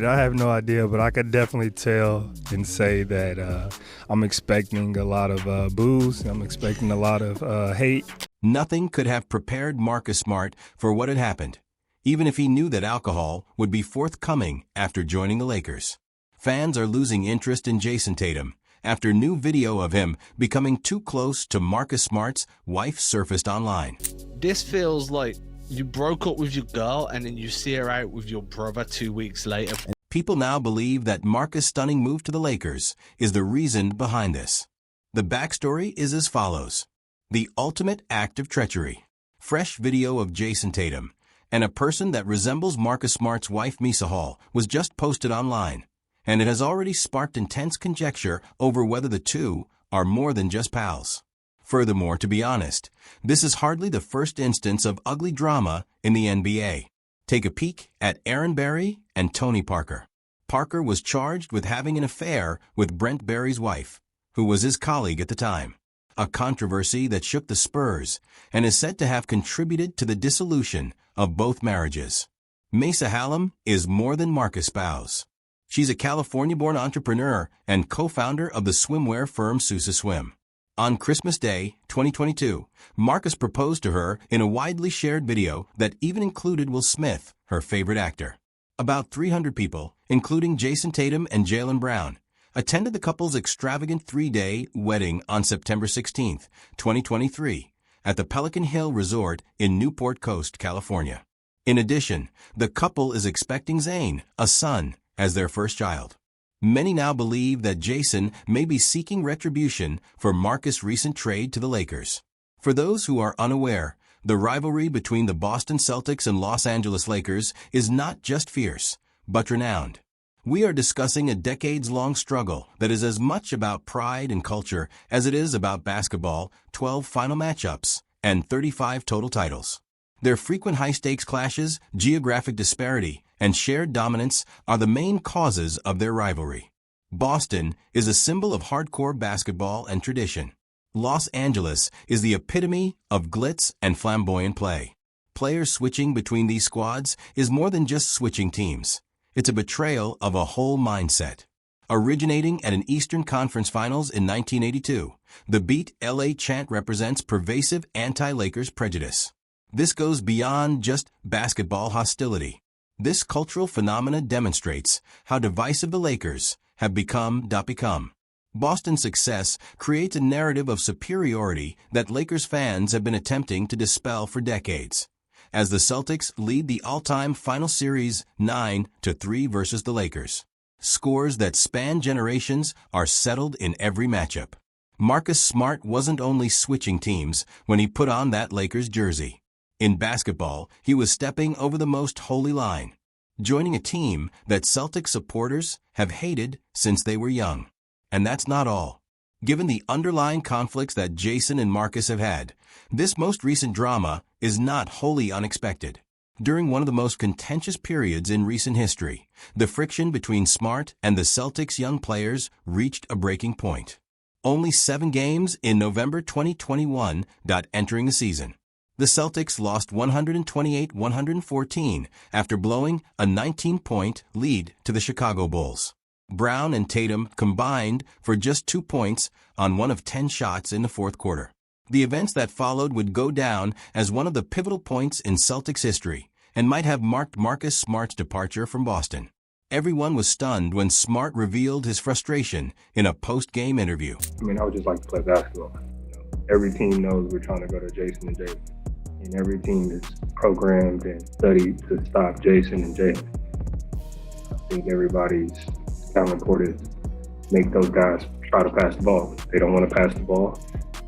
I have no idea, but I could definitely tell and say that I'm expecting a lot of boos. I'm expecting a lot of hate. Nothing could have prepared Marcus Smart for what had happened, even if he knew that alcohol would be forthcoming after joining the Lakers. Fans are losing interest in Jayson Tatum after new video of him becoming too close to Marcus Smart's wife surfaced online. This feels like you broke up with your girl and then you see her out with your brother 2 weeks later. People now believe that Marcus' stunning move to the Lakers is the reason behind this. The backstory is as follows. The ultimate act of treachery. Fresh video of Jayson Tatum and a person that resembles Marcus Smart's wife Misa Hall was just posted online, and it has already sparked intense conjecture over whether the two are more than just pals. Furthermore, to be honest, this is hardly the first instance of ugly drama in the NBA. Take a peek at Aaron Barry and Tony Parker. Parker was charged with having an affair with Brent Barry's wife, who was his colleague at the time, a controversy that shook the Spurs and is said to have contributed to the dissolution of both marriages. Mesa Hallam is more than Marcus' spouse. She's a California-born entrepreneur and co-founder of the swimwear firm Sousa Swim. On Christmas Day, 2022, Marcus proposed to her in a widely shared video that even included Will Smith, her favorite actor. About 300 people, including Jayson Tatum and Jaylen Brown, attended the couple's extravagant 3-day wedding on September 16, 2023, at the Pelican Hill Resort in Newport Coast, California. In addition, the couple is expecting Zane, a son, as their first child. Many now believe that Jayson may be seeking retribution for Marcus' recent trade to the Lakers. For those who are unaware, the rivalry between the Boston Celtics and Los Angeles Lakers is not just fierce, but renowned. We are discussing a decades-long struggle that is as much about pride and culture as it is about basketball, 12 final matchups, and 35 total titles. Their frequent high-stakes clashes, geographic disparity, and shared dominance are the main causes of their rivalry. Boston is a symbol of hardcore basketball and tradition. Los Angeles is the epitome of glitz and flamboyant play. Players switching between these squads is more than just switching teams. It's a betrayal of a whole mindset. Originating at an Eastern Conference Finals in 1982, the Beat LA chant represents pervasive anti-Lakers prejudice. This goes beyond just basketball hostility. This cultural phenomena demonstrates how divisive the Lakers have become. Boston's success creates a narrative of superiority that Lakers fans have been attempting to dispel for decades. As the Celtics lead the all-time final series 9-3 versus the Lakers, scores that span generations are settled in every matchup. Marcus Smart wasn't only switching teams when he put on that Lakers jersey. In basketball, he was stepping over the most holy line, joining a team that Celtics supporters have hated since they were young. And that's not all. Given the underlying conflicts that Jayson and Marcus have had, this most recent drama is not wholly unexpected. During one of the most contentious periods in recent history, the friction between Smart and the Celtics' young players reached a breaking point. Only 7 games in November 2021 entering the season. The Celtics lost 128-114 after blowing a 19-point lead to the Chicago Bulls. Brown and Tatum combined for just 2 points on 1 of 10 shots in the fourth quarter. The events that followed would go down as one of the pivotal points in Celtics history and might have marked Marcus Smart's departure from Boston. Everyone was stunned when Smart revealed his frustration in a post-game interview. I would just like to play basketball. Every team knows we're trying to go to Jayson and Jaylen. And every team is programmed and studied to stop Jayson and Jaylen. I think everybody's talent important is make those guys try to pass the ball. They don't want to pass the ball,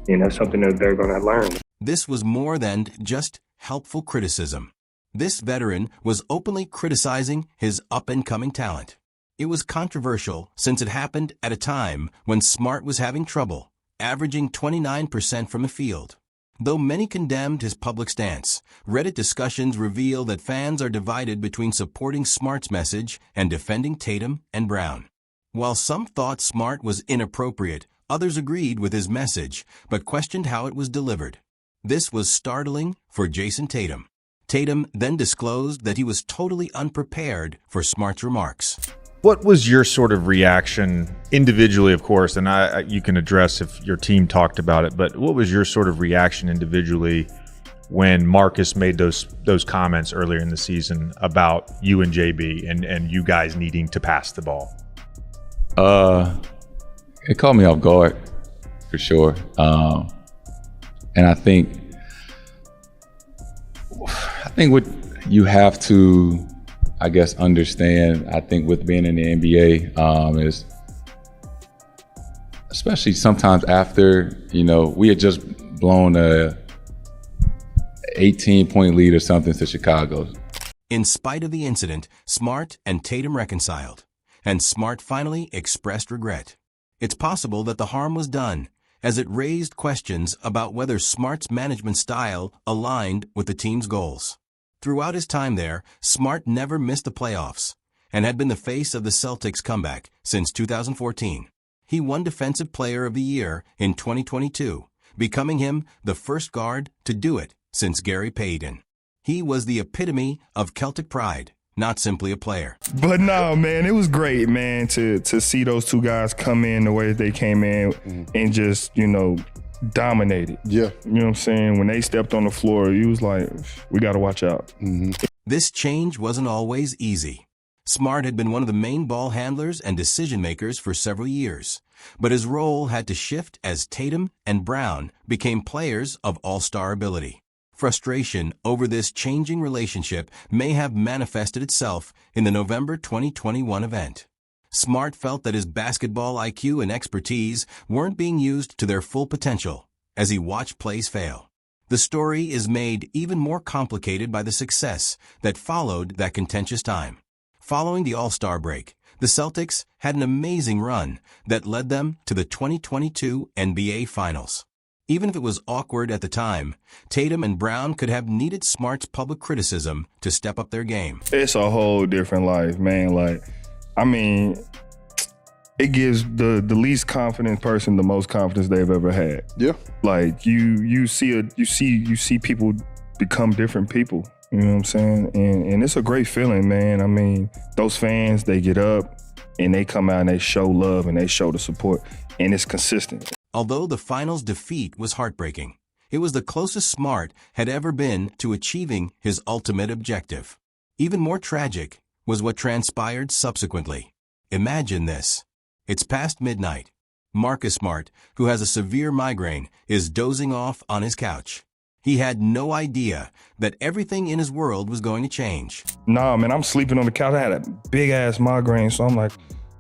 and that's something that they're going to learn. This was more than just helpful criticism. This veteran was openly criticizing his up-and-coming talent. It was controversial since it happened at a time when Smart was having trouble, averaging 29% from the field. Though many condemned his public stance, Reddit discussions reveal that fans are divided between supporting Smart's message and defending Tatum and Brown. While some thought Smart was inappropriate, others agreed with his message but questioned how it was delivered. This was startling for Jayson Tatum. Tatum then disclosed that he was totally unprepared for Smart's remarks. What was your sort of reaction individually, of course, and you can address if your team talked about it, but what was your sort of reaction individually when Marcus made those comments earlier in the season about you and JB and you guys needing to pass the ball? It caught me off guard, for sure. And I think what you have to, I guess, understand, I think with being in the NBA, is especially sometimes after, we had just blown a 18-point lead or something to Chicago. In spite of the incident, Smart and Tatum reconciled, and Smart finally expressed regret. It's possible that the harm was done, as it raised questions about whether Smart's management style aligned with the team's goals. Throughout his time there, Smart never missed the playoffs and had been the face of the Celtics' comeback since 2014. He won Defensive Player of the Year in 2022, becoming him the first guard to do it since Gary Payton. He was the epitome of Celtic pride, not simply a player. But no, man, it was great, man, to see those two guys come in the way that they came in and just, dominated. Yeah. You know what I'm saying? When they stepped on the floor, you was like, we got to watch out. This change wasn't always easy. Smart had been one of the main ball handlers and decision makers for several years, but his role had to shift as Tatum and Brown became players of all-star ability. Frustration over this changing relationship may have manifested itself in the November 2021 event. Smart felt that his basketball IQ and expertise weren't being used to their full potential as he watched plays fail. The story is made even more complicated by the success that followed that contentious time. Following the All-Star break, the Celtics had an amazing run that led them to the 2022 NBA Finals. Even if it was awkward at the time, Tatum and Brown could have needed Smart's public criticism to step up their game. It's a whole different life, man. It gives the least confident person the most confidence they've ever had. Yeah. Like you see people become different people. You know what I'm saying? And it's a great feeling, man. Those fans, they get up and they come out and they show love and they show the support, and it's consistent. Although the finals defeat was heartbreaking, it was the closest Smart had ever been to achieving his ultimate objective. Even more tragic was what transpired subsequently. Imagine this. It's past midnight. Marcus Smart, who has a severe migraine, is dozing off on his couch. He had no idea that everything in his world was going to change. Nah, man, I'm sleeping on the couch. I had a big-ass migraine, so I'm like,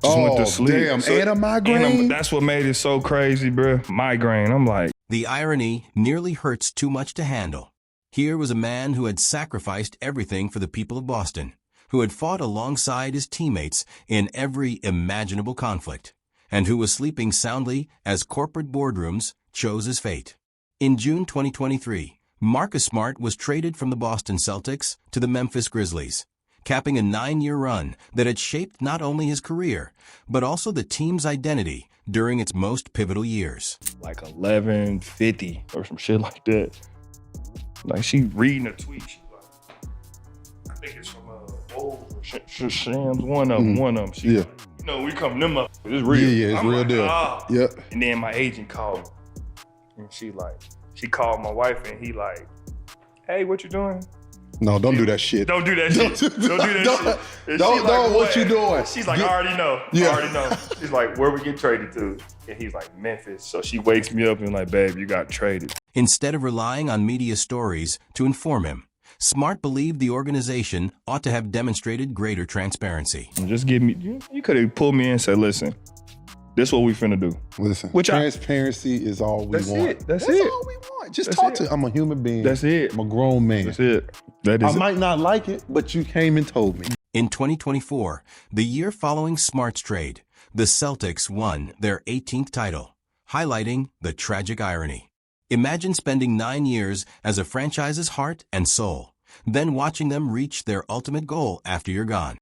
just went to sleep. Damn, and a migraine? That's what made it so crazy, bro. Migraine. I'm like. The irony nearly hurts too much to handle. Here was a man who had sacrificed everything for the people of Boston, who had fought alongside his teammates in every imaginable conflict, and who was sleeping soundly as corporate boardrooms chose his fate. In June 2023, Marcus Smart was traded from the Boston Celtics to the Memphis Grizzlies, capping a 9-year run that had shaped not only his career, but also the team's identity during its most pivotal years. Like 11:50 or some shit like that. Like, she reading a tweet. She like, I think it's from Shams, one of them. She like, we come them up. It's real. Yeah, it's real deal. Yeah. And then my agent called, and she called my wife, and he like, hey, what you doing? No, don't do that shit. Don't do that shit. Don't do that shit. Don't, what you doing? She's like, I already know. Yeah. I already know. She's like, where we get traded to? And he's like, Memphis. So she wakes me up and like, babe, you got traded. Instead of relying on media stories to inform him, Smart believed the organization ought to have demonstrated greater transparency. Just give me, you could have pulled me in and said, listen, this is what we finna do. Listen, transparency is all we want. That's all it. we want. Just talk to. I'm a human being. That's it. I'm a grown man. That's it. That is I might not like it, but you came and told me. In 2024, the year following Smart's trade, the Celtics won their 18th title, highlighting the tragic irony. Imagine spending 9 years as a franchise's heart and soul, then watching them reach their ultimate goal after you're gone.